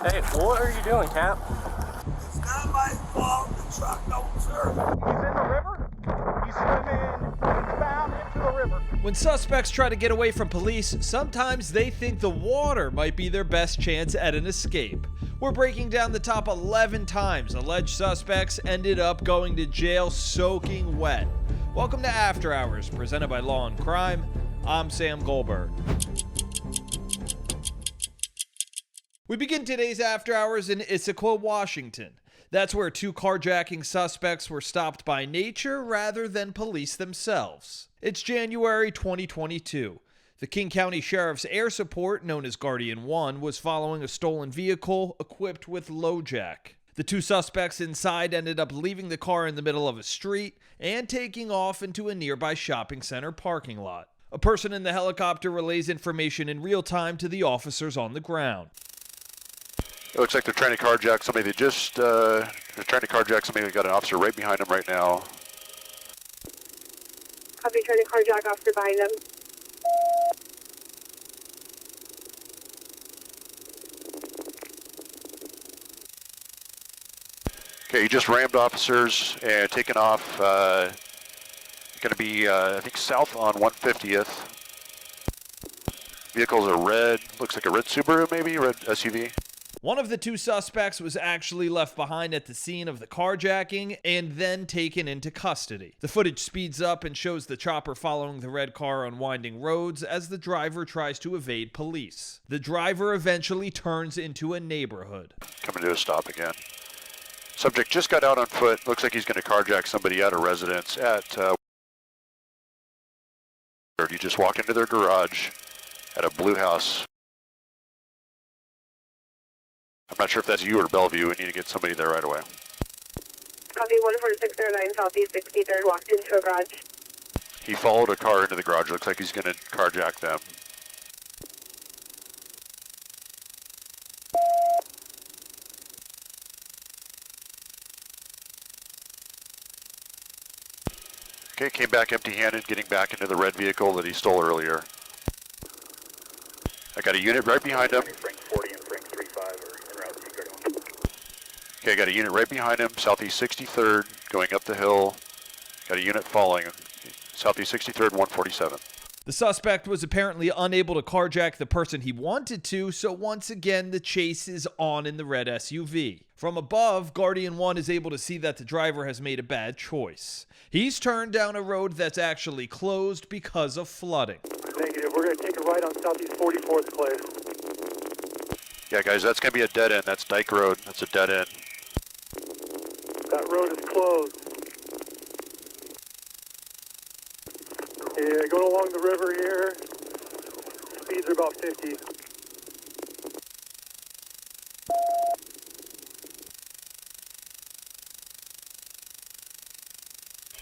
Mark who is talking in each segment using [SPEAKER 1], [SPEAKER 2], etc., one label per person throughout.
[SPEAKER 1] Hey, what are you doing, Cap?
[SPEAKER 2] It's not my fault the truck don't serve.
[SPEAKER 3] He's in the river. He's swimming bound into the river.
[SPEAKER 4] When suspects try to get away from police, sometimes they think the water might be their best chance at an escape. We're breaking down the top 11 times alleged suspects ended up going to jail soaking wet. Welcome to After Hours, presented by Law&Crime. I'm Sam Goldberg. We begin today's After Hours in Issaquah, Washington. That's where two carjacking suspects were stopped by nature rather than police themselves. It's January 2022. The King County Sheriff's Air Support, known as Guardian 1, was following a stolen vehicle equipped with LoJack. The two suspects inside ended up leaving the car in the middle of a street and taking off into a nearby shopping center parking lot. A person in the helicopter relays information in real time to the officers on the ground.
[SPEAKER 5] It looks like they're trying to carjack somebody. They're trying to carjack somebody. We've got an officer right behind them right now.
[SPEAKER 6] Copy, trying to carjack officer behind them.
[SPEAKER 5] Okay, you just rammed officers and taken off. Going to be, I think, south on 150th. Vehicles are red. Looks like a red Subaru, maybe, red SUV.
[SPEAKER 4] One of the two suspects was actually left behind at the scene of the carjacking and then taken into custody. The footage speeds up and shows the chopper following the red car on winding roads as the driver tries to evade police. The driver eventually turns into a neighborhood.
[SPEAKER 5] Coming to a stop again. Subject just got out on foot. Looks like he's going to carjack somebody at a residence at... You just walk into their garage at a blue house. I'm not sure if that's you or Bellevue. We need to get somebody there right away.
[SPEAKER 6] Copy, 14609 Southeast 63rd, walked into a garage.
[SPEAKER 5] He followed a car into the garage. Looks like he's going to carjack them. Okay, came back empty-handed, getting back into the red vehicle that he stole earlier. I got a unit right behind him. Okay, I got a unit right behind him, Southeast 63rd, going up the hill. Got a unit following him, Southeast 63rd, 147.
[SPEAKER 4] The suspect was apparently unable to carjack the person he wanted to, so once again, the chase is on in the red SUV. From above, Guardian 1 is able to see that the driver has made a bad choice. He's turned down a road that's actually closed because of flooding.
[SPEAKER 3] Negative. We're going to take a right on Southeast 44th, Clay.
[SPEAKER 5] Yeah, guys, that's going to be a dead end. That's Dyke Road. That's a dead end.
[SPEAKER 3] That road is closed. Yeah, going along the river here. Speeds are about 50.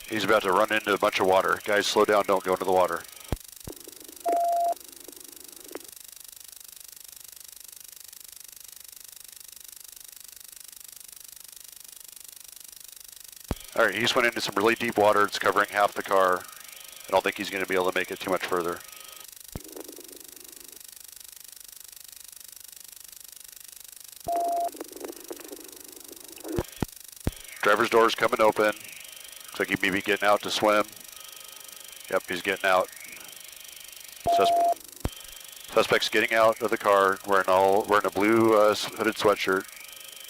[SPEAKER 5] He's about to run into a bunch of water. Guys, slow down. Don't go into the water. All right, he's went into some really deep water. It's covering half the car. I don't think he's going to be able to make it too much further. Driver's door is coming open. Looks like he may be getting out to swim. Yep, he's getting out. Suspect's getting out of the car, wearing a blue hooded sweatshirt.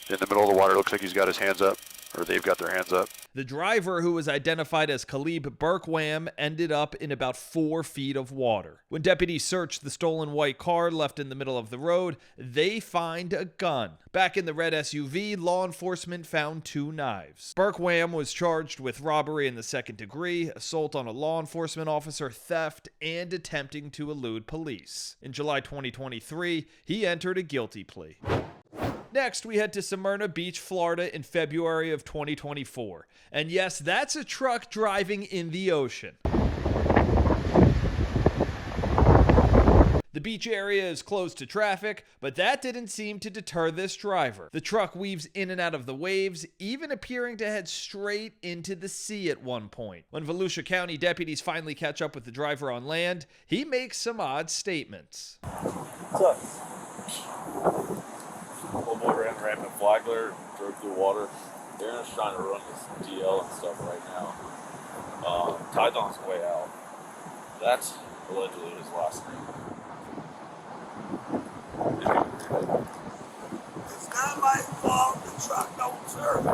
[SPEAKER 5] In the middle of the water, looks like he's got his hands up, or they've got their hands up.
[SPEAKER 4] The driver, who was identified as Khalib Burkwam, ended up in about 4 feet of water. When deputies searched the stolen white car left in the middle of the road, they find a gun. Back in the red SUV, law enforcement found 2 knives. Burkwam was charged with robbery in the 2nd degree, assault on a law enforcement officer, theft, and attempting to elude police. In July 2023, he entered a guilty plea. Next, we head to Smyrna Beach, Florida in February of 2024. And yes, that's a truck driving in the ocean. The beach area is closed to traffic, but that didn't seem to deter this driver. The truck weaves in and out of the waves, even appearing to head straight into the sea at one point. When Volusia County deputies finally catch up with the driver on land, he makes some odd statements.
[SPEAKER 1] What's up? Oh boy. rampant flag glare, drove through water. Aaron's trying to run his DL and stuff right now. Tide's on his way out. That's allegedly his last name.
[SPEAKER 2] It's not my fault the truck don't serve. I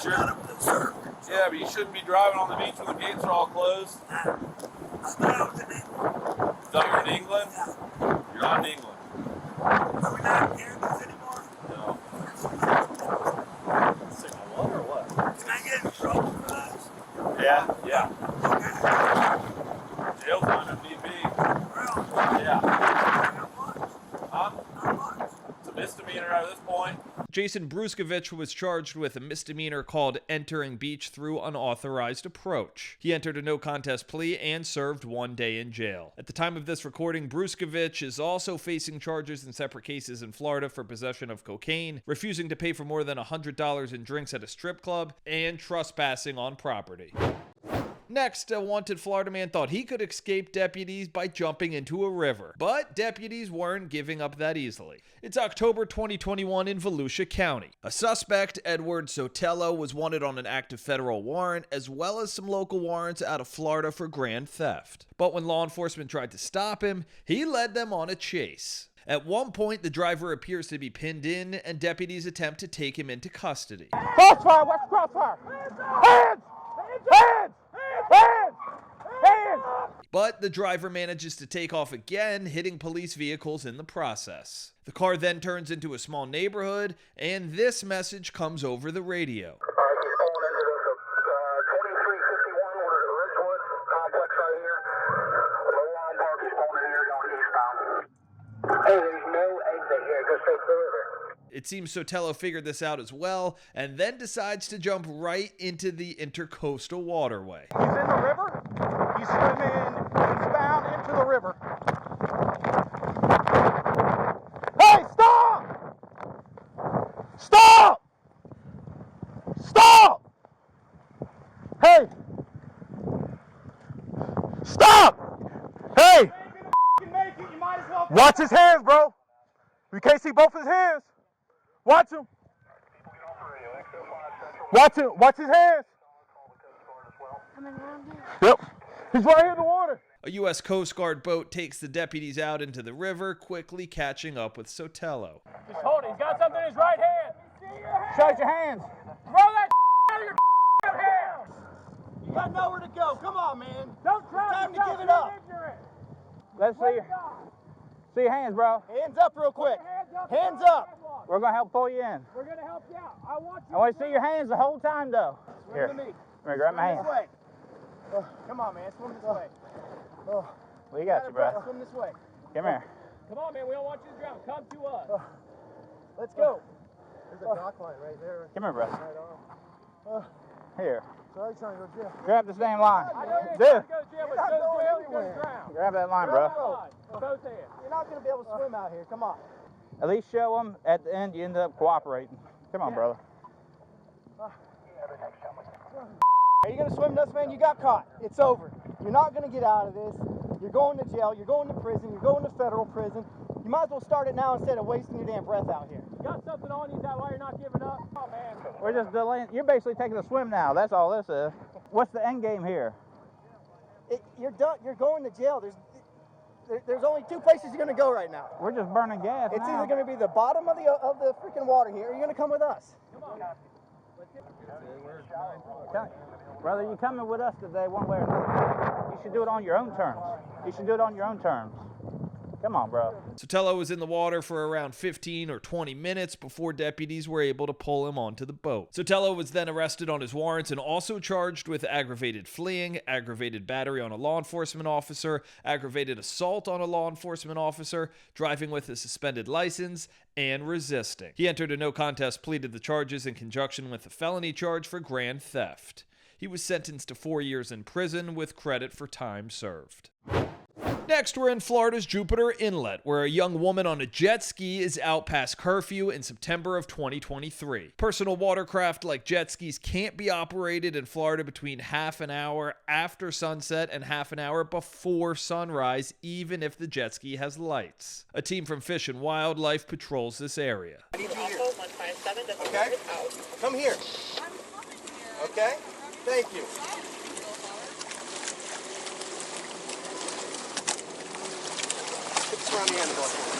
[SPEAKER 2] got him to serve.
[SPEAKER 1] Yeah, but you shouldn't be driving on the beach when the gates are all closed.
[SPEAKER 2] I thought I was in England.
[SPEAKER 1] You thought you were in England?
[SPEAKER 2] Yeah.
[SPEAKER 1] You're not in England.
[SPEAKER 2] Are we not hearing this anymore?
[SPEAKER 1] No. Signal one or what?
[SPEAKER 2] Can I get in trouble for this?
[SPEAKER 1] Yeah. Yeah.
[SPEAKER 2] Okay.
[SPEAKER 1] Jail time if need be.
[SPEAKER 2] Really?
[SPEAKER 1] Yeah.
[SPEAKER 2] How much?
[SPEAKER 1] Huh?
[SPEAKER 2] How much?
[SPEAKER 1] It's a misdemeanor at this point.
[SPEAKER 4] Jason Bruskovich was charged with a misdemeanor called entering beach through unauthorized approach. He entered a no contest plea and served 1 day in jail. At the time of this recording, Bruskovich is also facing charges in separate cases in Florida for possession of cocaine, refusing to pay for more than $100 in drinks at a strip club, and trespassing on property. Next, a wanted Florida man thought he could escape deputies by jumping into a river. But deputies weren't giving up that easily. It's October 2021 in Volusia County. A suspect, Edward Sotelo, was wanted on an active federal warrant, as well as some local warrants out of Florida for grand theft. But when law enforcement tried to stop him, he led them on a chase. At one point, the driver appears to be pinned in, and deputies attempt to take him into custody.
[SPEAKER 7] Crossfire! Watch crossfire! Hands! Hands! Hands! Hands!
[SPEAKER 4] But the driver manages to take off again, hitting police vehicles in the process. The car then turns into a small neighborhood, and this message comes over the radio.
[SPEAKER 8] He's pulling into the 2351, we're at Ridgewood complex right here. Low-line park, he's pulling in here going eastbound. Hey, there's no exit here, go straight to the river.
[SPEAKER 4] It seems Sotelo figured this out as well, and then decides to jump right into the intercoastal waterway.
[SPEAKER 7] He's in the river. He's swimming eastbound into the river. Hey, stop! Stop! Stop! Hey! Stop! Hey! Watch his hands, bro. You can't see both his hands. Watch him. Watch him. Watch his hands. Yep. He's right here in the water.
[SPEAKER 4] A U.S. Coast Guard boat takes the deputies out into the river, quickly catching up with Sotelo.
[SPEAKER 7] Just hold it. He's got something in his right hand. Show your hands. Throw that out of your hands. You got nowhere to go. Come on, man. Don't try time to give it up. Let's see. See your hands, bro. Hands up real quick. Hands up. We're going to help pull you in. We're going to help you out. I want to see your hands the whole time, though. Here. Let me grab my hand. This way. Come on, man. Swim this way. Well, you got you, bro. Swim this way. Come here. Come on, man. We don't want you to drown. Come to us. Let's go. There's a dock line right there. Come here, bro. Here. Sorry, trying to go jail. Grab this damn line. Dude. Grab that line, bro. You're not going to be able to swim out here. Come on. At least show them at the end you end up cooperating. Come on, brother. Are you going to swim this, man? You got caught. It's over. You're not going to get out of this. You're going to jail. You're going to prison. You're going to federal prison. You might as well start it now instead of wasting your damn breath out here. You got something on you? Is that why you're not giving up? Oh, man. We're just delaying. You're basically taking a swim now. That's all this is. What's the end game here? You're done. You're going to jail. There's only two places you're going to go right now. We're just burning gas. It's either going to be the bottom of the freaking water here, or you're going to come with us. Come on. Brother, you're coming with us today one way or another. You should do it on your own terms. You should do it on your own terms. Come on, bro.
[SPEAKER 4] Sotelo was in the water for around 15 or 20 minutes before deputies were able to pull him onto the boat. Sotelo was then arrested on his warrants and also charged with aggravated fleeing, aggravated battery on a law enforcement officer, aggravated assault on a law enforcement officer, driving with a suspended license, and resisting. He entered a no contest plea to the charges in conjunction with a felony charge for grand theft. He was sentenced to 4 years in prison with credit for time served. Next, we're in Florida's Jupiter Inlet, where a young woman on a jet ski is out past curfew in September of 2023. Personal watercraft like jet skis can't be operated in Florida between half an hour after sunset and half an hour before sunrise, even if the jet ski has lights. A team from Fish and Wildlife patrols this area.
[SPEAKER 2] I need you here.
[SPEAKER 9] Okay? Come here. Okay? Thank you. Put this around the handlebars for me.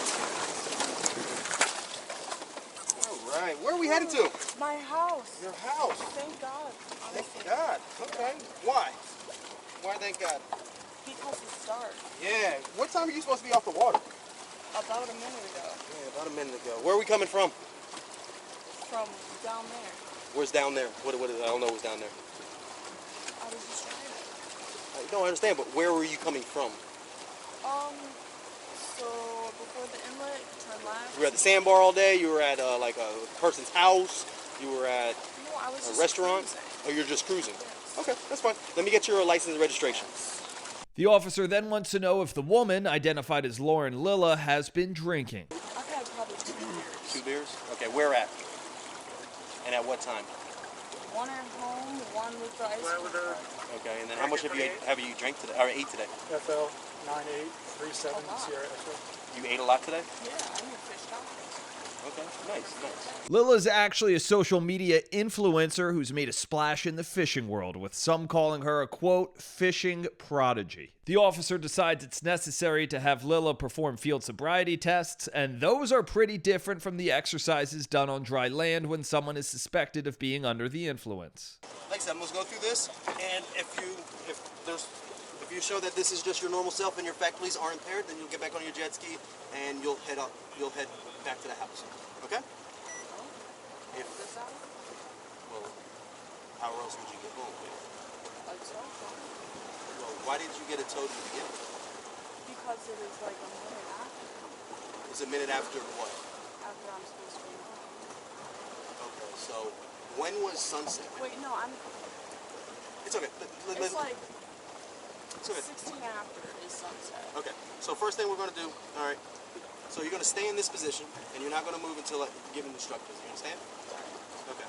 [SPEAKER 9] All right. Where are we headed to?
[SPEAKER 10] My house.
[SPEAKER 9] Your house.
[SPEAKER 10] Thank God.
[SPEAKER 9] Thank God. Okay. Why? Why thank God?
[SPEAKER 10] Because it's dark.
[SPEAKER 9] Yeah. What time are you supposed to be off the water?
[SPEAKER 10] About a minute ago.
[SPEAKER 9] Yeah, about a minute ago. Where are we coming from?
[SPEAKER 10] From down there.
[SPEAKER 9] Where's down there? What is, I don't know what's down there.
[SPEAKER 10] I was just driving.
[SPEAKER 9] No, I understand, but where were you coming from?
[SPEAKER 10] So before the inlet, turn left.
[SPEAKER 9] You were at the sandbar all day? You were at like a person's house? You were at
[SPEAKER 10] No, I was
[SPEAKER 9] a
[SPEAKER 10] just
[SPEAKER 9] restaurant?
[SPEAKER 10] cruising.
[SPEAKER 9] Oh, you're just cruising?
[SPEAKER 10] Yes.
[SPEAKER 9] Okay, that's fine. Let me get your license and registration.
[SPEAKER 4] The officer then wants to know if the woman, identified as Lauren Lilla, has been drinking.
[SPEAKER 10] I've had probably 2 beers.
[SPEAKER 9] 2 beers? Okay, where at? And at what time?
[SPEAKER 10] One at home, one with the ice cream.
[SPEAKER 9] Okay, and then how much have you drank today, or ate today?
[SPEAKER 3] FL 9837 Sierra Echo.
[SPEAKER 9] You ate a lot today?
[SPEAKER 10] Yeah, I need fish tacos.
[SPEAKER 9] Okay, nice.
[SPEAKER 4] Lilla's actually a social media influencer who's made a splash in the fishing world, with some calling her a, quote, fishing prodigy. The officer decides it's necessary to have Lilla perform field sobriety tests, and those are pretty different from the exercises done on dry land when someone is suspected of being under the influence.
[SPEAKER 9] Like I said, I'm going to go through this, and if you show that this is just your normal self and your faculties are impaired, then you'll get back on your jet ski and you'll head back to the house. Okay? Well, how else would you get home? Well, why did you get it towed in the beginning?
[SPEAKER 10] Because it is like a minute after.
[SPEAKER 9] It's a minute after what?
[SPEAKER 10] After I'm supposed to be home.
[SPEAKER 9] Okay, so when was sunset?
[SPEAKER 10] Wait, no,
[SPEAKER 9] It's okay.
[SPEAKER 10] It's like
[SPEAKER 9] It's okay.
[SPEAKER 10] 16 after is sunset.
[SPEAKER 9] Okay, so first thing we're going to do, all right, so you're going to stay in this position, and you're not going to move until I give instructions. You understand? Okay.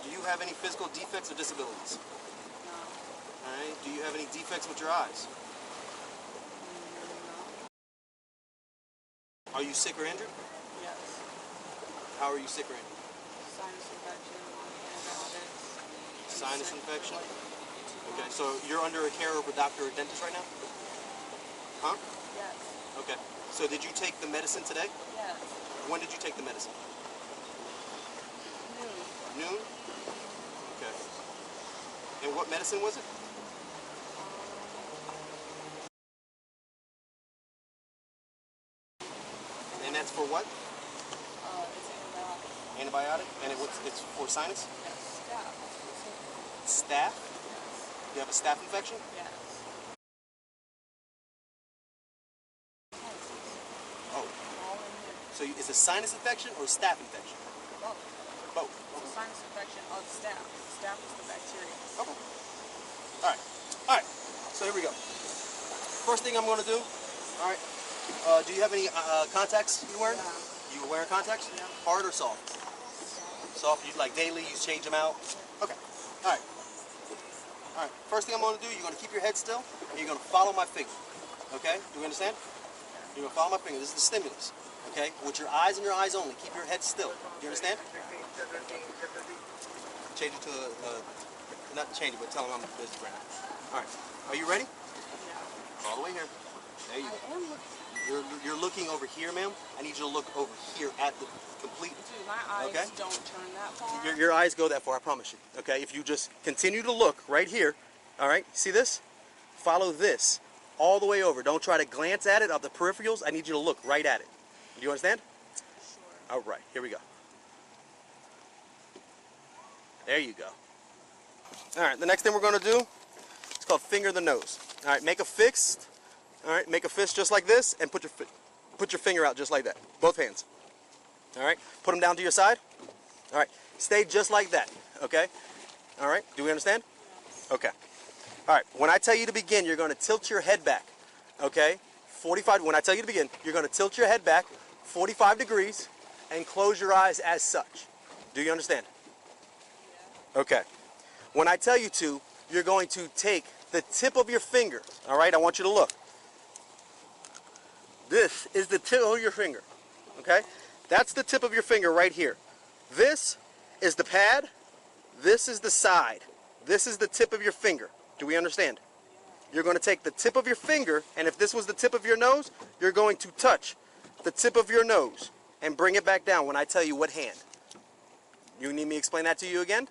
[SPEAKER 9] Do you have any physical defects or disabilities?
[SPEAKER 10] No.
[SPEAKER 9] All right. Do you have any defects with your eyes?
[SPEAKER 10] No.
[SPEAKER 9] Are you sick or injured?
[SPEAKER 10] Yes.
[SPEAKER 9] How are you sick or injured?
[SPEAKER 10] Sinus infection, antibiotics.
[SPEAKER 9] Sinus infection? Okay, so you're under a care of a doctor or dentist right now? Huh?
[SPEAKER 10] Yes.
[SPEAKER 9] Okay. So did you take the medicine today?
[SPEAKER 10] Yes.
[SPEAKER 9] When did you take the medicine?
[SPEAKER 10] Noon.
[SPEAKER 9] Noon? Okay. And what medicine was it? And that's for what?
[SPEAKER 10] It's antibiotic.
[SPEAKER 9] Antibiotic? And it's for sinus?
[SPEAKER 10] Yes. Staph.
[SPEAKER 9] Staph? You have a staph infection?
[SPEAKER 10] Yes.
[SPEAKER 9] Oh. So is it sinus infection or staph infection?
[SPEAKER 10] Both.
[SPEAKER 9] Both.
[SPEAKER 10] It's a sinus infection of staph. Staph is the bacteria.
[SPEAKER 9] Okay. All right. So here we go. First thing I'm going to do, all right, do you have any contacts you're wearing?
[SPEAKER 10] Yeah.
[SPEAKER 9] You wearing contacts?
[SPEAKER 10] Yeah.
[SPEAKER 9] Hard or soft? Soft. You like daily, you change them out? Okay. All right. All right. First thing I'm going to do, you're going to keep your head still, and you're going to follow my finger. Okay? Do you understand? You're going to follow my finger. This is the stimulus. Okay? With your eyes and your eyes only. Keep your head still. Do you understand? Change it to not change it, but tell them I'm busy right now. All right. Are you ready?
[SPEAKER 10] Yeah.
[SPEAKER 9] All the way here. There you go.
[SPEAKER 10] I am looking.
[SPEAKER 9] You're looking over here, ma'am. I need you to look over here at the complete.
[SPEAKER 10] Dude, my eyes don't turn that far.
[SPEAKER 9] Your eyes go that far, I promise you. Okay, if you just continue to look right here, all right, see this? Follow this all the way over. Don't try to glance at it of the peripherals. I need you to look right at it. Do you understand?
[SPEAKER 10] Sure.
[SPEAKER 9] All right, here we go. There you go. All right, the next thing we're going to do, it's called finger the nose. All right, make a fist. All right, make a fist just like this, and put your finger out just like that. Both hands. All right, put them down to your side. All right, stay just like that. Okay. All right. Do we understand? Okay. All right. When I tell you to begin, you're going to tilt your head back. Okay. 45. When I tell you to begin, you're going to tilt your head back 45 degrees and close your eyes as such. Do you understand?
[SPEAKER 10] Yeah.
[SPEAKER 9] Okay. When I tell you to, you're going to take the tip of your finger. All right. I want you to look. This is the tip of your finger. Okay. That's the tip of your finger right here. This is the pad. This is the side. This is the tip of your finger. Do we understand? You're going to take the tip of your finger, and if this was the tip of your nose, you're going to touch the tip of your nose and bring it back down when I tell you what hand. You need me to explain that to you again?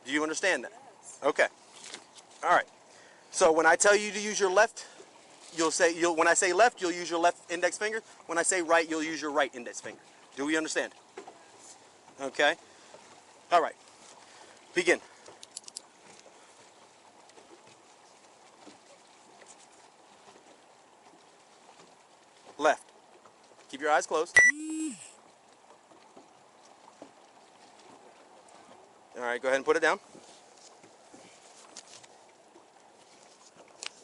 [SPEAKER 9] Do you understand that? Okay. All right. So when I tell you to use your left, when I say left, you'll use your left index finger. When I say right, you'll use your right index finger. Do we understand? Okay. All right. Begin. Left. Keep your eyes closed. All right, go ahead and put it down.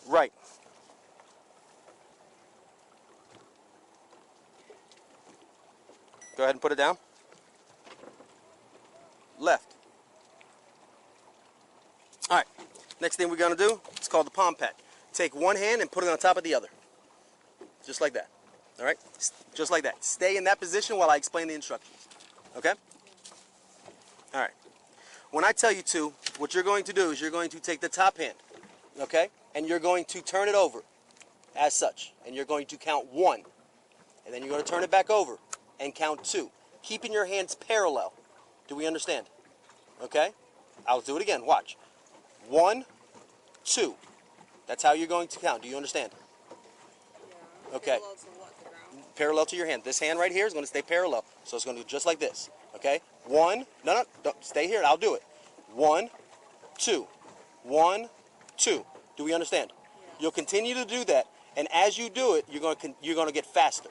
[SPEAKER 9] Right. Go ahead and put it down. Left. All right, next thing we're gonna do, it's called the palm pat. Take one hand and put it on top of the other. Just like that. All right, just like that. Stay in that position while I explain the instructions. Okay? All right. When I tell you to, what you're going to do is you're going to take the top hand, okay? And you're going to turn it over as such. And you're going to count 1. And then you're going to turn it back over and count 2. Keeping your hands parallel. Do we understand? Okay? I'll do it again. Watch. 1, 2. That's how you're going to count. Do you understand?
[SPEAKER 10] Yeah.
[SPEAKER 9] Okay.
[SPEAKER 10] Parallel to what, the ground?
[SPEAKER 9] Parallel to your hand. This hand right here is going to stay parallel. So it's going to do just like this. Okay? 1. No, don't stay here. I'll do it. 1, 2. 1, 2. Do we understand?
[SPEAKER 10] Yeah.
[SPEAKER 9] You'll continue to do that, and as you do it, you're going to get faster.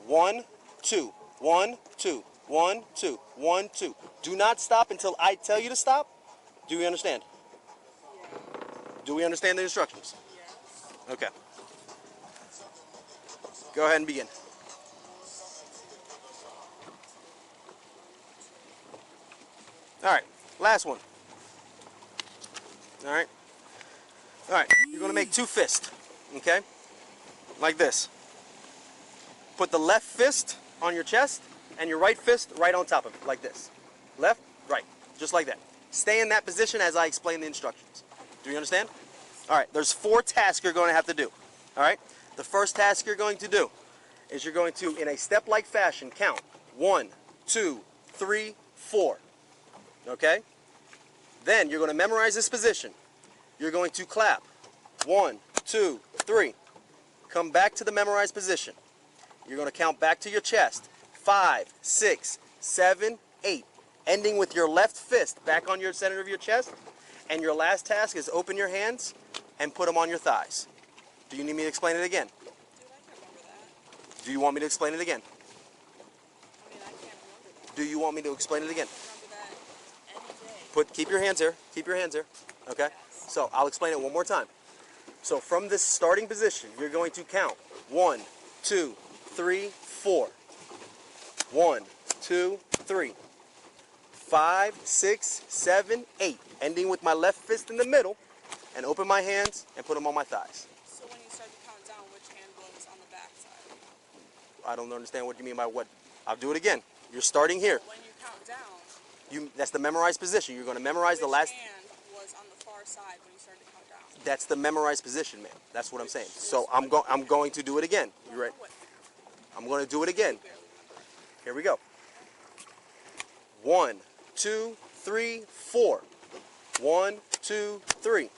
[SPEAKER 9] 1, 2. 1, 2. 1, 2. 1, 2. Do not stop until I tell you to stop. Do we understand?
[SPEAKER 10] Yeah.
[SPEAKER 9] Do we understand the instructions?
[SPEAKER 10] Yes.
[SPEAKER 9] Okay. Go ahead and begin. All right, last one. All right. All right, you're going to make 2 fists, okay? Like this. Put the left fist on your chest and your right fist right on top of it, like this. Left, right, just like that. Stay in that position as I explain the instructions. Do you understand? All right, there's 4 tasks you're going to have to do. All right? The first task you're going to do is you're going to, in a step-like fashion, count 1, 2, 3, 4. Okay? Then you're going to memorize this position. You're going to clap. 1, 2, 3. Come back to the memorized position. You're going to count back to your chest. 5, 6, 7, 8. Ending with your left fist back on your center of your chest. And your last task is open your hands and put them on your thighs. Do you need me to explain it again?
[SPEAKER 10] Dude, I can't remember that.
[SPEAKER 9] Do you want me to explain it again?
[SPEAKER 10] I mean, I can't remember that.
[SPEAKER 9] Do you want me to explain it again?
[SPEAKER 10] I remember that any day.
[SPEAKER 9] Keep your hands here. Keep your hands here. Okay? So I'll explain it one more time. So from this starting position, you're going to count 1, 2, 3, 4. 1, 2, 3. 5, 6, 7, 8. Ending with my left fist in the middle, and open my hands and put them on my thighs.
[SPEAKER 10] So when you start to count down, which hand goes on the back side?
[SPEAKER 9] I don't understand what you mean by what. I'll do it again. You're starting here.
[SPEAKER 10] When you count down,
[SPEAKER 9] That's the memorized position. You're going to memorize the
[SPEAKER 10] which
[SPEAKER 9] last.
[SPEAKER 10] hand was on the far side when you started to count down?
[SPEAKER 9] That's the memorized position, man. That's what I'm saying. So I'm going to do it again. You ready? I'm going to do it again. Here we go. 1, 2, 3, 4. 1, 2, 3.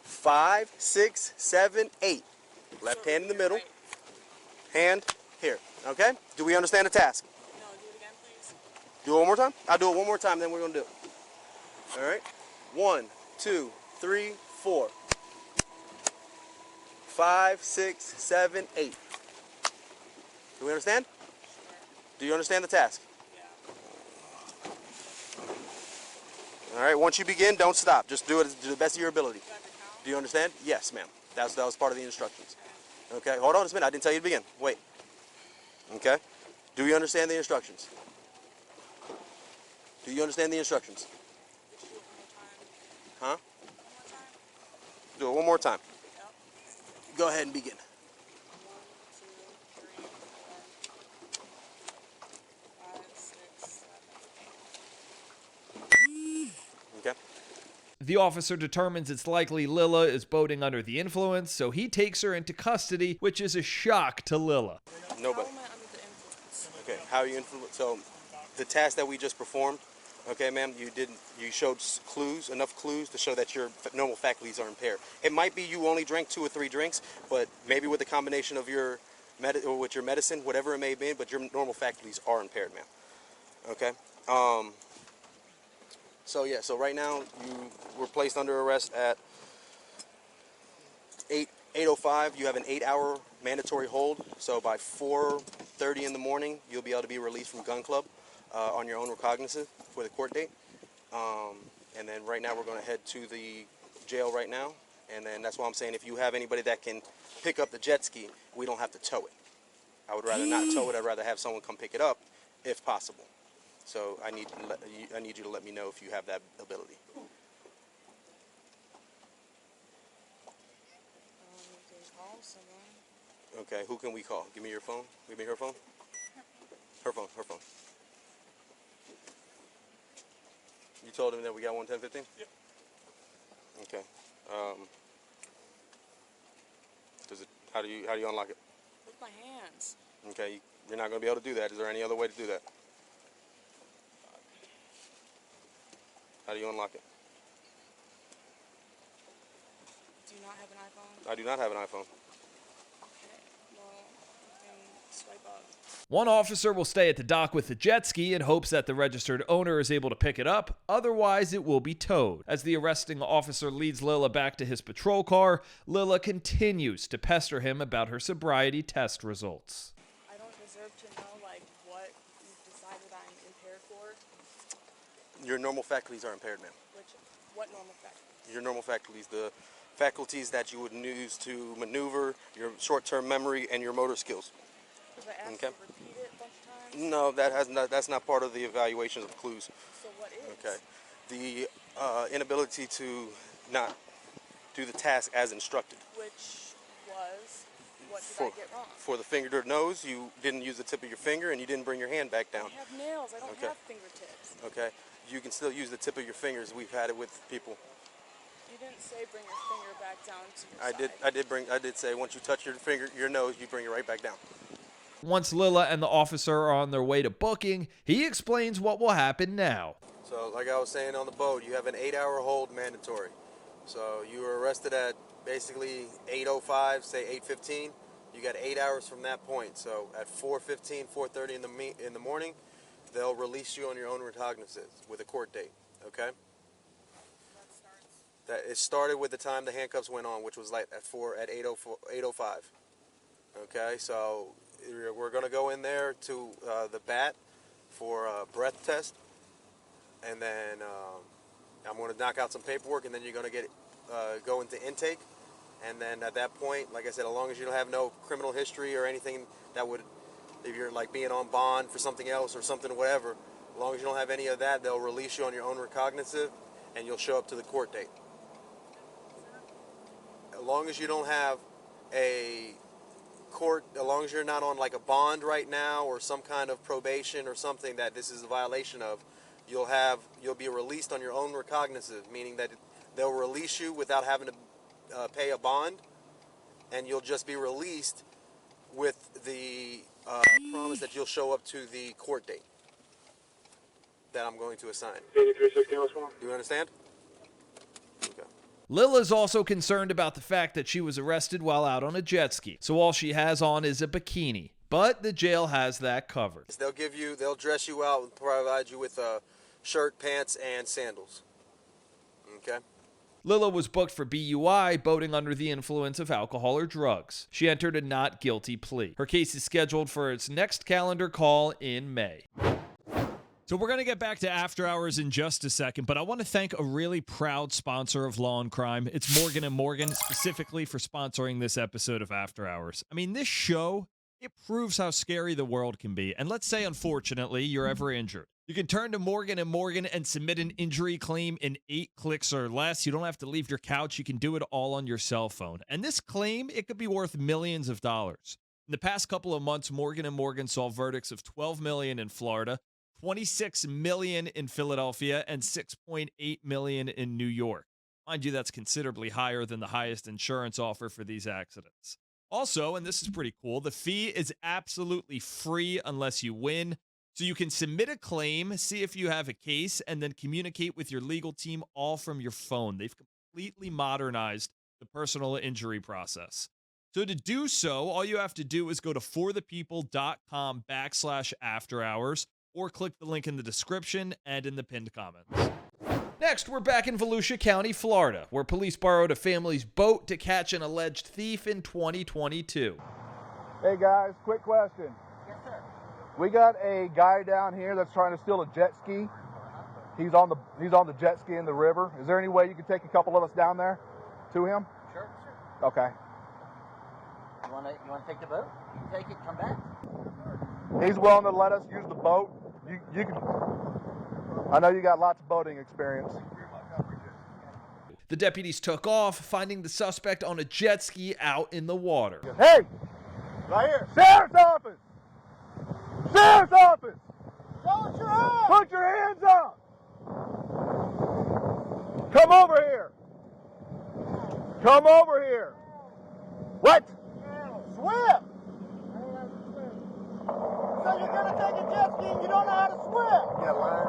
[SPEAKER 9] 5, 6, 7, 8. Left hand in the middle. Hand here. Okay? Do we understand the task?
[SPEAKER 10] No, do it again, please.
[SPEAKER 9] Do it one more time? I'll do it one more time, then we're going to do it. All right? 1, 2, 3, 4. 5, 6, 7, 8. Do we understand?
[SPEAKER 10] Sure.
[SPEAKER 9] Do you understand the task?
[SPEAKER 10] Yeah.
[SPEAKER 9] All right, once you begin, don't stop. Just do it to the best of your ability.
[SPEAKER 10] Do I have to count?
[SPEAKER 9] Do you understand? Yes, ma'am. That was part of the instructions. Okay, hold on just a minute. I didn't tell you to begin. Wait. Okay. Do you understand the instructions? Do you understand the instructions?
[SPEAKER 10] Did you do it one more time?
[SPEAKER 9] Huh?
[SPEAKER 10] One more time?
[SPEAKER 9] Do it one more time.
[SPEAKER 10] Yep.
[SPEAKER 9] Go ahead and begin.
[SPEAKER 10] 1, 2, 3, 4, 5, 6, 7, 8.
[SPEAKER 4] The officer determines it's likely Lila is boating under the influence, so he takes her into custody, which is a shock to Lila.
[SPEAKER 9] Nobody. Okay, how are you influenced? So, the task that we just performed, okay, ma'am, you showed clues, enough clues to show that your normal faculties are impaired. It might be you only drank 2 or 3 drinks, but maybe with the combination of your with your medicine, whatever it may be, but your normal faculties are impaired, ma'am. Okay. So yeah, so right now you were placed under arrest at 8:05. You have an 8-hour mandatory hold. So by 4:30 in the morning, you'll be able to be released from gun club on your own recognizance for the court date. And then right now we're going to head to the jail right now. And then that's why I'm saying if you have anybody that can pick up the jet ski, we don't have to tow it. I would rather not tow it. I'd rather have someone come pick it up if possible. So I need you to let me know if you have that ability.
[SPEAKER 10] You can call someone.
[SPEAKER 9] Okay, who can we call? Give me your phone. Give me her phone. Her phone. You told him that we got 11015? Yep. Okay. How do you unlock it?
[SPEAKER 10] With my hands.
[SPEAKER 9] Okay, you're not going to be able to do that. Is there any other way to do that? How do you unlock it?
[SPEAKER 10] Do you not have an iPhone?
[SPEAKER 9] I do not have an iPhone.
[SPEAKER 10] Okay, well, you can swipe up.
[SPEAKER 4] One officer will stay at the dock with the jet ski in hopes that the registered owner is able to pick it up, otherwise it will be towed. As the arresting officer leads Lila back to his patrol car, Lila continues to pester him about her sobriety test results.
[SPEAKER 10] I don't deserve to know, like, what you've decided I'm impaired for.
[SPEAKER 9] Your normal faculties are impaired, ma'am.
[SPEAKER 10] What normal faculties?
[SPEAKER 9] Your normal faculties, the faculties that you would use to maneuver, your short-term memory, and your motor skills.
[SPEAKER 10] Because I asked you to repeat it a bunch of times?
[SPEAKER 9] No, that's not part of the evaluations of clues.
[SPEAKER 10] So what is?
[SPEAKER 9] Okay. The inability to not do the task as instructed.
[SPEAKER 10] Which was, what did I get wrong?
[SPEAKER 9] For the finger to nose, you didn't use the tip of your finger and you didn't bring your hand back down.
[SPEAKER 10] I have nails, I don't have fingertips.
[SPEAKER 9] Okay. You can still use the tip of your fingers. We've had it with people.
[SPEAKER 10] You didn't say bring your finger back down to your side.
[SPEAKER 9] I did say once you touch your nose, you bring it right back down.
[SPEAKER 4] Once Lila and the officer are on their way to booking, he explains what will happen now.
[SPEAKER 9] So, like I was saying on the boat, you have an 8-hour hold mandatory. So, you were arrested at basically 8:05, say 8:15. You got 8 hours from that point. So, at 4:15, 4:30 in the morning, they'll release you on your own recognizance with a court date. Okay? It started with the time the handcuffs went on, which was like at 8:05. Okay, so we're going to go in there to the BAT for a breath test, and then I'm going to knock out some paperwork, and then you're going to go into intake, and then at that point, like I said, as long as you don't have no criminal history or anything that would, if you're like being on bond for something else or something, whatever, as long as you don't have any of that, they'll release you on your own recognizance, and you'll show up to the court date. As long as you don't have a court, as long as you're not on like a bond right now or some kind of probation or something that this is a violation of, you'll be released on your own recognizance, meaning that they'll release you without having to pay a bond, and you'll just be released with the promise that you'll show up to the court date that I'm going to assign.
[SPEAKER 3] 8316
[SPEAKER 9] Do you understand? Okay.
[SPEAKER 4] Lila's also concerned about the fact that she was arrested while out on a jet ski, so all she has on is a bikini. But the jail has that covered.
[SPEAKER 9] They'll dress you out and provide you with a shirt, pants, and sandals. Okay?
[SPEAKER 4] Lila was booked for BUI, boating under the influence of alcohol or drugs. She entered a not guilty plea. Her case is scheduled for its next calendar call in May. So we're going to get back to After Hours in just a second, but I want to thank a really proud sponsor of Law&Crime. It's Morgan & Morgan, specifically for sponsoring this episode of After Hours. I mean, this show, it proves how scary the world can be. And let's say, unfortunately, you're ever injured. You can turn to Morgan & Morgan and submit an injury claim in 8 clicks or less. You don't have to leave your couch. You can do it all on your cell phone. And this claim, it could be worth millions of dollars. In the past couple of months, Morgan & Morgan saw verdicts of $12 million in Florida, $26 million in Philadelphia, and $6.8 million in New York. Mind you, that's considerably higher than the highest insurance offer for these accidents. Also, and this is pretty cool, the fee is absolutely free unless you win. So you can submit a claim, see if you have a case, and then communicate with your legal team all from your phone. They've completely modernized the personal injury process. So to do so, all you have to do is go to forthepeople.com/afterhours or click the link in the description and in the pinned comments. Next, we're back in Volusia County, Florida, where police borrowed a family's boat to catch an alleged thief in 2022.
[SPEAKER 11] Hey guys, quick question.
[SPEAKER 7] Yes, sir.
[SPEAKER 11] We got a guy down here that's trying to steal a jet ski. He's on the jet ski in the river. Is there any way you could take a couple of us down there to him?
[SPEAKER 7] Sure.
[SPEAKER 11] Okay.
[SPEAKER 7] You want to take the boat? You can take it, come back.
[SPEAKER 11] He's willing to let us use the boat. You can. I know you got lots of boating experience.
[SPEAKER 4] The deputies took off, finding the suspect on a jet ski out in the water.
[SPEAKER 11] Hey! Right here. Sheriff's office! Sheriff's office!
[SPEAKER 7] Show us your hands!
[SPEAKER 11] Put your hands up! Come over here! Come over here! What?
[SPEAKER 7] Swim! So you're going to take a jet ski and you don't know how to swim?
[SPEAKER 11] Yeah, line.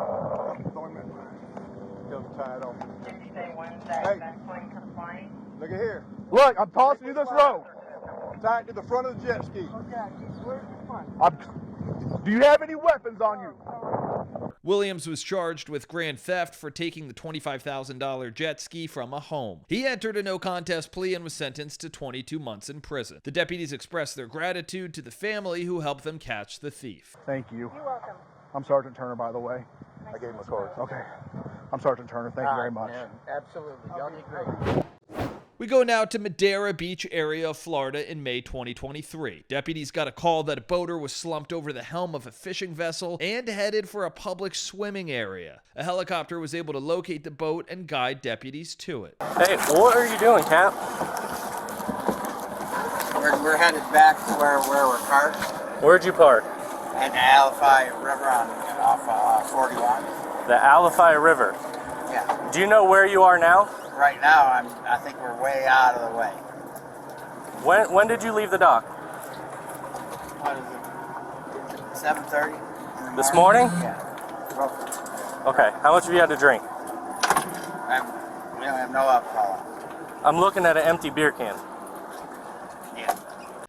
[SPEAKER 11] Throw him in line. Go tie it on. Hey, look at here. Look, I'm tossing you this rope. Tie it to the front of the jet ski.
[SPEAKER 7] Okay, where's the front?
[SPEAKER 11] Do you have any weapons on you?
[SPEAKER 4] Williams was charged with grand theft for taking the $25,000 jet ski from a home. He entered a no-contest plea and was sentenced to 22 months in prison. The deputies expressed their gratitude to the family who helped them catch the thief.
[SPEAKER 11] Thank you.
[SPEAKER 6] You're welcome.
[SPEAKER 11] I'm Sergeant Turner, by the way. I gave him a card. Okay. I'm Sergeant Turner. Thank you very much.
[SPEAKER 7] Man, absolutely. Y'all did great.
[SPEAKER 4] We go now to Madera Beach area of Florida in May 2023. Deputies got a call that a boater was slumped over the helm of a fishing vessel and headed for a public swimming area. A helicopter was able to locate the boat and guide deputies to it.
[SPEAKER 12] Hey, what are you doing, Cap?
[SPEAKER 7] We're headed back to where we're parked
[SPEAKER 12] Where'd you park?
[SPEAKER 7] at the Alafai River off 41.
[SPEAKER 12] The Alafai River.
[SPEAKER 7] Yeah.
[SPEAKER 12] Do you know where you are now?
[SPEAKER 7] Right now, I think we're way out of the way.
[SPEAKER 12] When did you leave the dock?
[SPEAKER 7] What is it? 7:30 in the
[SPEAKER 12] This morning?
[SPEAKER 7] Yeah. Roughly.
[SPEAKER 12] Okay, how much have you had to drink?
[SPEAKER 7] We don't have no alcohol.
[SPEAKER 12] I'm looking at an empty beer can.
[SPEAKER 7] Yeah.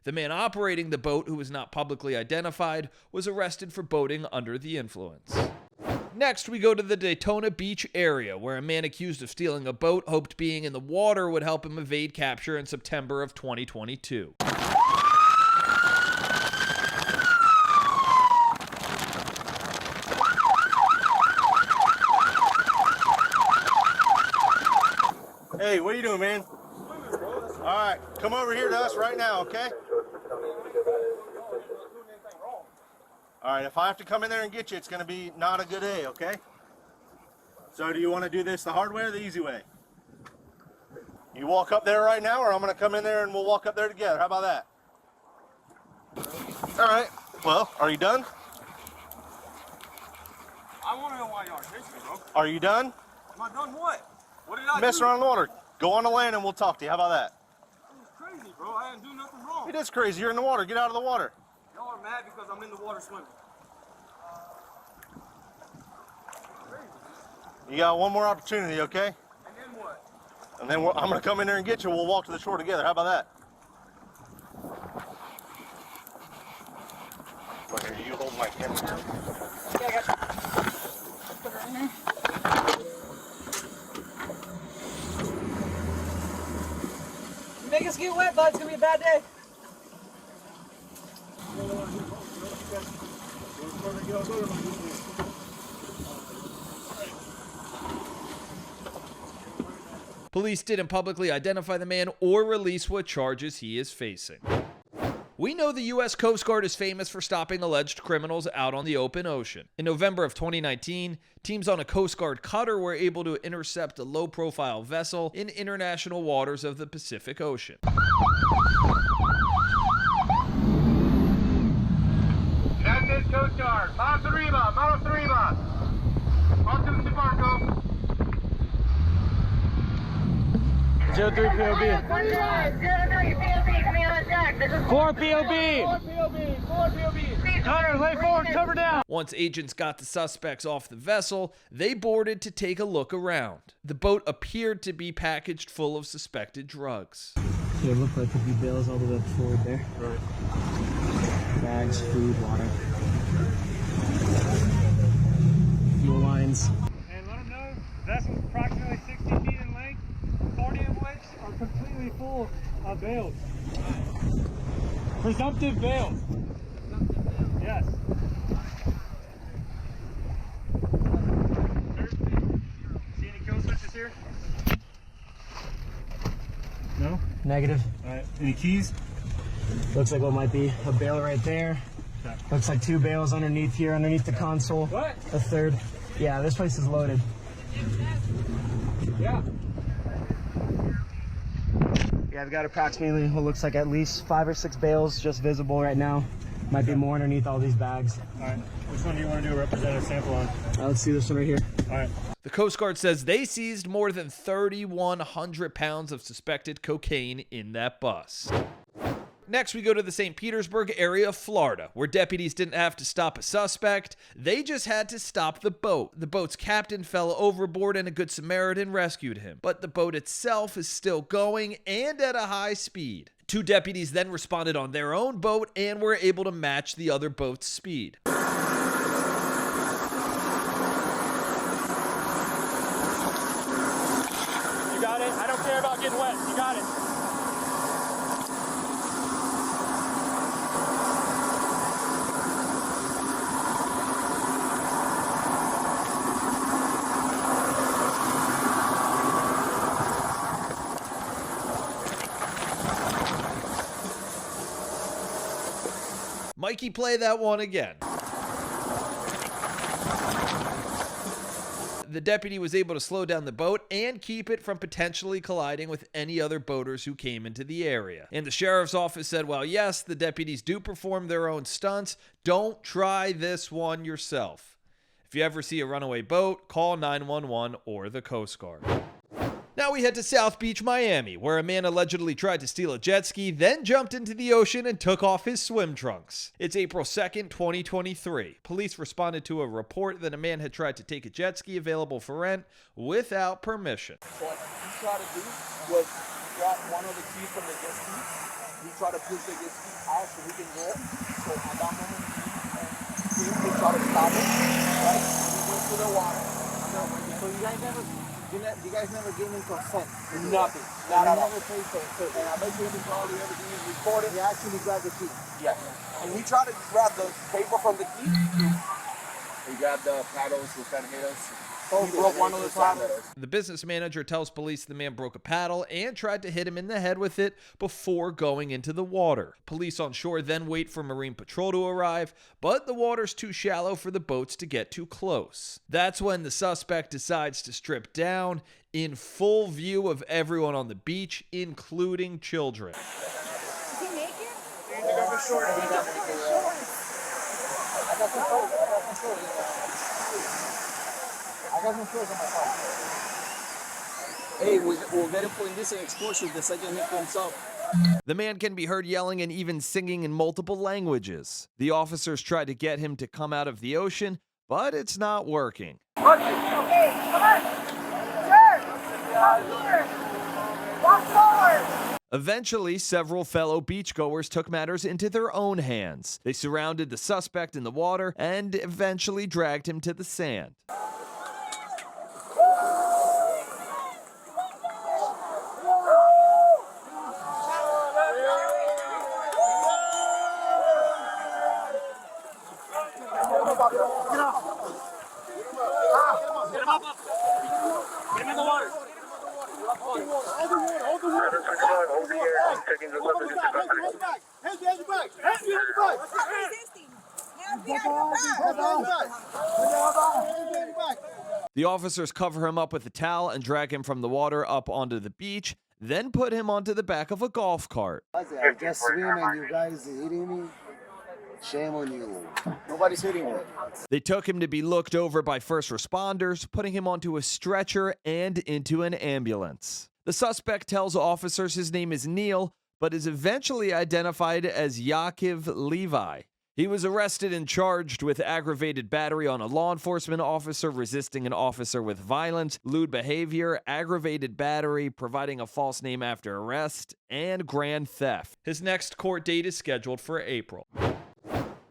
[SPEAKER 4] The man operating the boat, who was not publicly identified, was arrested for boating under the influence. Next, we go to the Daytona Beach area, where a man accused of stealing a boat hoped being in the water would help him evade capture in September of 2022.
[SPEAKER 9] Hey, what are you doing, man? All right, come over here to us right now, okay? All right, if I have to come in there and get you, it's going to be not a good day, okay? So do you want to do this the hard way or the easy way? You walk up there right now, or I'm going to come in there and we'll walk up there together. How about that? All right. Well, are you done?
[SPEAKER 2] I want to know why y'all chasing me, bro.
[SPEAKER 9] Are you done?
[SPEAKER 2] Am I done what? What did I
[SPEAKER 9] Mess
[SPEAKER 2] do?
[SPEAKER 9] around in the water. Go on the land and we'll talk to you. How about that?
[SPEAKER 2] This is crazy, bro. I didn't do nothing wrong.
[SPEAKER 9] It is crazy. You're in the water. Get out of the water.
[SPEAKER 2] Y'all are mad because I'm in the water swimming.
[SPEAKER 9] You got one more opportunity, okay?
[SPEAKER 2] And then what?
[SPEAKER 9] And then I'm going to come in there and get you. We'll walk to the shore together. How about that? Look here, you hold my camera.
[SPEAKER 10] Yeah, I got you. Put her in there. You make us get wet, bud. It's gonna be a bad day.
[SPEAKER 4] Police didn't publicly identify the man or release what charges he is facing. We know the U.S. Coast Guard is famous for stopping alleged criminals out on the open ocean. In November of 2019, teams on a Coast Guard cutter were able to intercept a low-profile vessel in international waters of the Pacific Ocean.
[SPEAKER 8] United States Coast Guard, Mount Arriba. On to the Barco.
[SPEAKER 7] 03 POB. 4 POB. Connor, lay forward, cover down.
[SPEAKER 4] Once agents got the suspects off the vessel, they boarded to take a look around. The boat appeared to be packaged full of suspected drugs.
[SPEAKER 13] It looked like there'd be bales all the way up forward there. Right. Bags, food, water. Fuel lines.
[SPEAKER 3] And let them know vessel's approximately 60 feet in length, 40 of which are completely full of bales. Presumptive bales. Yes. See any kill switches here? No?
[SPEAKER 13] Negative.
[SPEAKER 3] Alright. Any keys?
[SPEAKER 13] Looks like what might be a bale right there.
[SPEAKER 3] Okay.
[SPEAKER 13] Looks like 2 bales underneath here, underneath the console.
[SPEAKER 3] What?
[SPEAKER 13] A third. Yeah, this place is loaded.
[SPEAKER 3] Yeah.
[SPEAKER 13] Yeah, I've got approximately what looks like at least 5 or 6 bales just visible right now. Might be more underneath all these bags.
[SPEAKER 3] Alright. Which one do you want to do a representative sample on?
[SPEAKER 13] Let's see this one right here.
[SPEAKER 3] Alright.
[SPEAKER 4] The Coast Guard says they seized more than 3,100 pounds of suspected cocaine in that bus. Next, we go to the St. Petersburg area of Florida, where deputies didn't have to stop a suspect. They just had to stop the boat. The boat's captain fell overboard and a Good Samaritan rescued him. But the boat itself is still going and at a high speed. 2 deputies then responded on their own boat and were able to match the other boat's speed.
[SPEAKER 7] You got it? I don't care about getting wet. You got it.
[SPEAKER 4] Mikey, play that one again. The deputy was able to slow down the boat and keep it from potentially colliding with any other boaters who came into the area. And the sheriff's office said, well, yes, the deputies do perform their own stunts. Don't try this one yourself. If you ever see a runaway boat, call 911 or the Coast Guard. Now we head to South Beach, Miami, where a man allegedly tried to steal a jet ski, then jumped into the ocean and took off his swim trunks. It's April 2nd, 2023. Police responded to a report that a man had tried to take a jet ski available for rent without permission.
[SPEAKER 2] What he tried to do was grab one of the keys from the jet ski. He tried to push the jet ski out so he can go. So at that moment, he tried to stop it. Right? He went to the water. So you guys never gave him consent? Nothing. Not at all. Never paid for it. And I bet you probably everything is recorded. He actually grabbed the key. Yes. And we tried to grab the paper from the key. We grabbed the paddles, we tried to hit us. Oh, he broke one of the paddles.
[SPEAKER 4] The business manager tells police the man broke a paddle and tried to hit him in the head with it before going into the water. Police on shore then wait for Marine Patrol to arrive, but the water's too shallow for the boats to get too close. That's when the suspect decides to strip down in full view of everyone on the beach, including children.
[SPEAKER 10] Is he naked?
[SPEAKER 2] I got some shorts on my car. Hey, we'll get him for indecent exposure. The second he comes up.
[SPEAKER 4] The man can be heard yelling and even singing in multiple languages. The officers try to get him to come out of the ocean, but it's not working.
[SPEAKER 7] Okay, come on. Sir, come here. Walk forward.
[SPEAKER 4] Eventually, several fellow beachgoers took matters into their own hands. They surrounded the suspect in the water and eventually dragged him to the sand. The officers cover him up with a towel and drag him from the water up onto the beach, then put him onto the back of a golf cart.
[SPEAKER 2] I just swim and you guys hitting me. Shame on you. Nobody's hitting me.
[SPEAKER 4] They took him to be looked over by first responders, putting him onto a stretcher and into an ambulance. The suspect tells officers his name is Neil, but is eventually identified as Yaakov Levi. He was arrested and charged with aggravated battery on a law enforcement officer, resisting an officer with violence, lewd behavior, aggravated battery, providing a false name after arrest, and grand theft. His next court date is scheduled for April.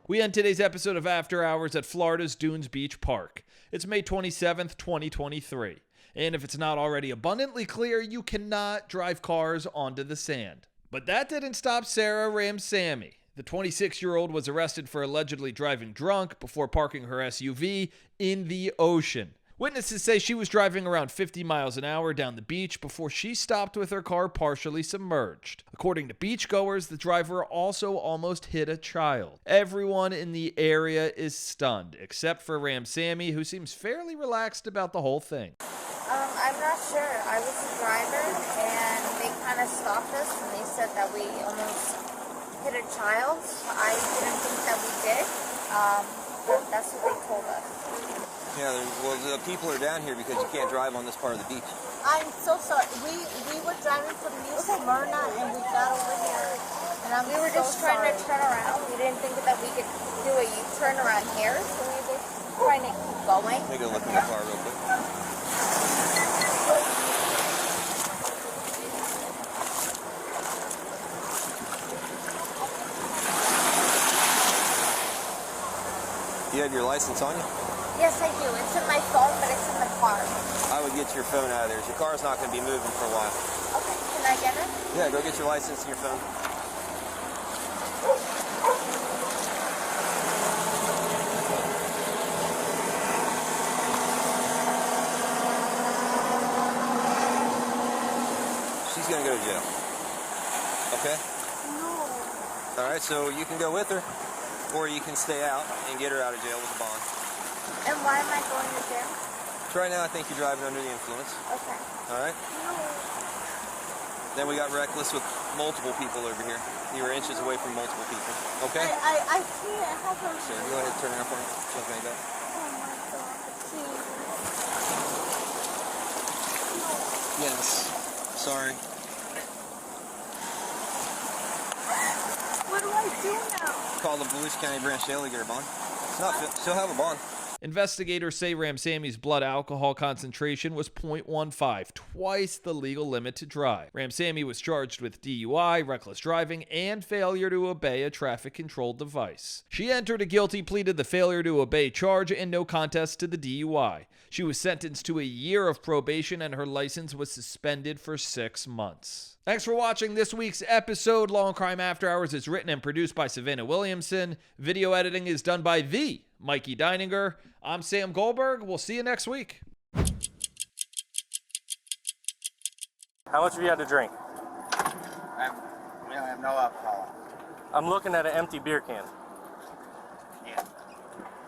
[SPEAKER 4] We end today's episode of After Hours at Florida's Dunes Beach Park. It's May 27th, 2023. And if it's not already abundantly clear, you cannot drive cars onto the sand. But that didn't stop Sarah Ramsamy. The 26-year-old was arrested for allegedly driving drunk before parking her SUV in the ocean. Witnesses say she was driving around 50 miles an hour down the beach before she stopped with her car partially submerged. According to beachgoers, the driver also almost hit a child. Everyone in the area is stunned, except for Ramsamy, who seems fairly relaxed about the whole thing.
[SPEAKER 14] I'm not sure. I was the driver, and they kind of stopped us, and they said that we almost hit a child. I didn't think that we did, but that's what they told us.
[SPEAKER 15] Yeah, well, the people are down here because you can't drive on this part of the beach.
[SPEAKER 14] I'm so sorry. We were driving from New Smyrna, and we got over here, and we were just trying to turn around. We didn't think that we could do a U-turn around here, so we were trying to keep going.
[SPEAKER 15] Let me go look in the car real quick. You have your license on you?
[SPEAKER 14] Yes, I do. It's in my phone, but it's in the car.
[SPEAKER 15] I would get your phone out of there. Your car's not going to be moving for a while.
[SPEAKER 14] Okay, can I get it?
[SPEAKER 15] Yeah, go get your license and your phone. She's going to go to jail. Okay? No. All right, so you can go with her, or you can stay out and get her out of jail with a bond.
[SPEAKER 14] And why am I going to jail?
[SPEAKER 15] Right now, I think you're driving under the influence.
[SPEAKER 14] Okay.
[SPEAKER 15] All right?
[SPEAKER 14] No.
[SPEAKER 15] Then we got reckless with multiple people over here. You were inches away from multiple people. Okay?
[SPEAKER 14] I can't have her.
[SPEAKER 15] Sure, go ahead and turn it up on it. Jump right back.
[SPEAKER 14] Oh my God. Please.
[SPEAKER 15] Yes. Sorry.
[SPEAKER 14] What do I do now?
[SPEAKER 15] Call the Volusia County Branch Jail to get her bond. It's not, she'll have a bond.
[SPEAKER 4] Investigators say Ramsamy's blood alcohol concentration was 0.15, twice the legal limit to drive. Ramsamy was charged with DUI, reckless driving, and failure to obey a traffic control device. She entered a guilty plea to the failure to obey charge and no contest to the DUI. She was sentenced to a year of probation and her license was suspended for 6 months. Thanks for watching this week's episode. Law and Crime After Hours is written and produced by Savannah Williamson. Video editing is done by the Mikey Deininger. I'm Sam Goldberg. We'll see you next week.
[SPEAKER 12] How much have you had to drink?
[SPEAKER 16] We don't have no alcohol.
[SPEAKER 12] I'm looking at an empty beer can.